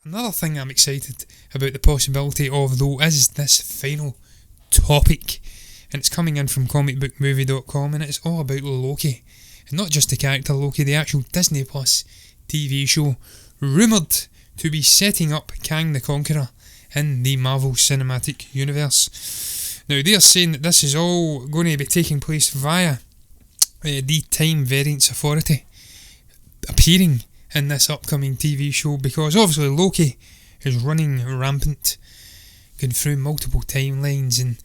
Another thing I'm excited about the possibility of, though, is this final topic. And it's coming in from comicbookmovie.com, and it's all about Loki. And not just the character Loki, the actual Disney Plus TV show, rumoured to be setting up Kang the Conqueror in the Marvel Cinematic Universe. Now, they're saying that this is all going to be taking place via the Time Variance Authority appearing in this upcoming TV show, because obviously Loki is running rampant, going through multiple timelines and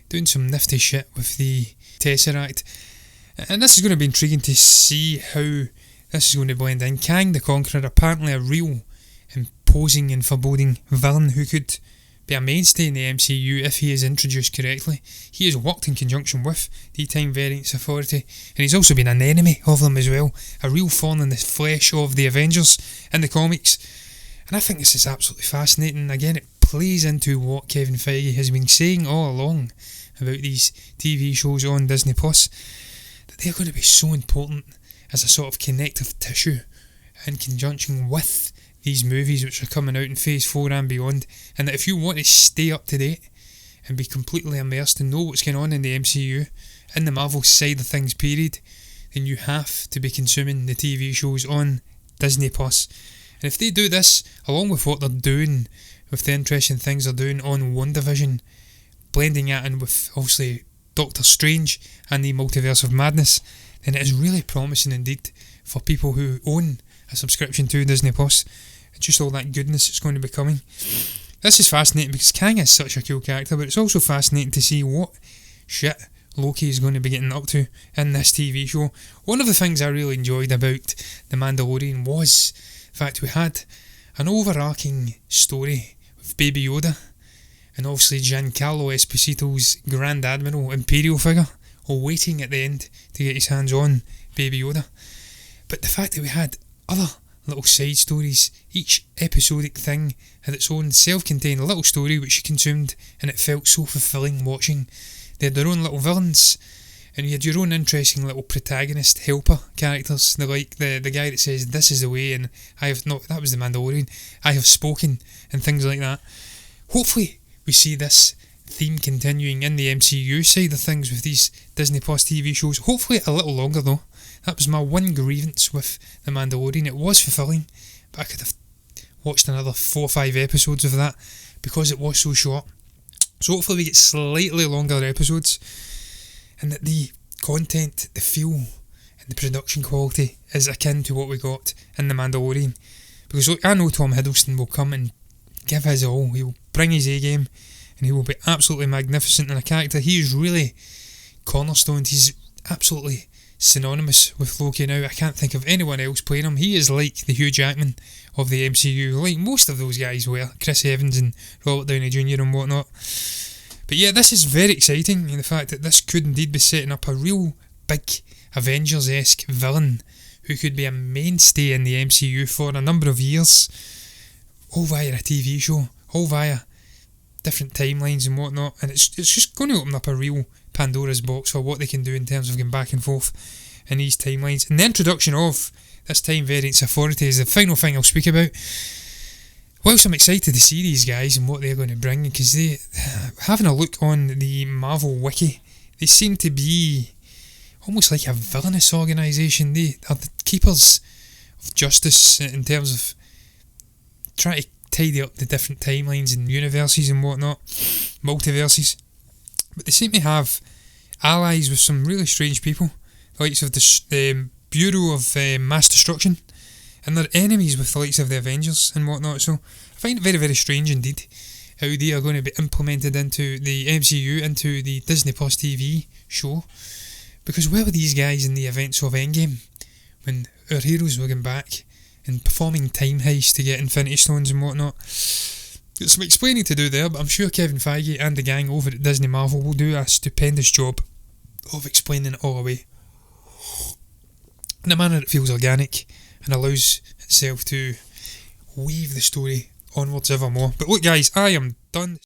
doing some nifty shit with the Tesseract. And this is going to be intriguing to see how this is going to blend in. Kang the Conqueror, apparently a real imposing and foreboding villain who could be a mainstay in the MCU if he is introduced correctly. He has worked in conjunction with the Time Variance Authority, and he's also been an enemy of them as well, a real thorn in the flesh of the Avengers in the comics. And I think this is absolutely fascinating. Again, it plays into what Kevin Feige has been saying all along about these TV shows on Disney Plus, that they're going to be so important as a sort of connective tissue in conjunction with these movies which are coming out in Phase 4 and beyond, and that if you want to stay up to date and be completely immersed and know what's going on in the MCU, in the Marvel side of things period, then you have to be consuming the TV shows on Disney Plus. And if they do this, along with what they're doing with the interesting things they're doing on WandaVision, blending it in with obviously Doctor Strange and the Multiverse of Madness, then it is really promising indeed for people who own a subscription to Disney Plus. Just all that goodness that's going to be coming. This is fascinating because Kang is such a cool character, but it's also fascinating to see what shit Loki is going to be getting up to in this TV show. One of the things I really enjoyed about The Mandalorian was the fact we had an overarching story with Baby Yoda, and obviously Giancarlo Esposito's Grand Admiral Imperial figure, all waiting at the end to get his hands on Baby Yoda. But the fact that we had other little side stories, each episodic thing had its own self-contained little story which you consumed, and it felt so fulfilling watching. They had their own little villains, and you had your own interesting little protagonist helper characters, like the guy that says this is the way, and that was the Mandalorian, I have spoken, and things like that. Hopefully we see this theme continuing in the MCU side of things with these Disney Plus TV shows, hopefully a little longer though. That was my one grievance with The Mandalorian. It was fulfilling, but I could have watched another 4 or 5 episodes of that because it was so short. So hopefully we get slightly longer episodes, and that the content, the feel and the production quality is akin to what we got in The Mandalorian. Because look, I know Tom Hiddleston will come and give his all. He will bring his A game and he will be absolutely magnificent in a character. He is really cornerstone. He's absolutely synonymous with Loki now. I can't think of anyone else playing him. He is like the Hugh Jackman of the MCU, like most of those guys were, Chris Evans and Robert Downey Jr. and whatnot. But yeah, this is very exciting, and the fact that this could indeed be setting up a real big Avengers-esque villain who could be a mainstay in the MCU for a number of years, all via a TV show, all via different timelines and whatnot, and it's just going to open up a real Pandora's box for what they can do in terms of going back and forth in these timelines. And the introduction of this Time Variance Authority is the final thing I'll speak about. Whilst I'm excited to see these guys and what they're going to bring, because they, having a look on the Marvel wiki, they seem to be almost like a villainous organisation. They are the keepers of justice in terms of trying to tidy up the different timelines and universes and whatnot, multiverses. But they seem to have allies with some really strange people, the likes of the Bureau of Mass Destruction, and they're enemies with the likes of the Avengers and whatnot. So I find it very, very strange indeed how they are going to be implemented into the MCU, into the Disney Plus TV show. Because where were these guys in the events of Endgame when our heroes were going back and performing time heists to get Infinity Stones and whatnot? There's some explaining to do there, but I'm sure Kevin Feige and the gang over at Disney Marvel will do a stupendous job of explaining it all away in a manner that feels organic and allows itself to weave the story onwards evermore. But look guys, I am done.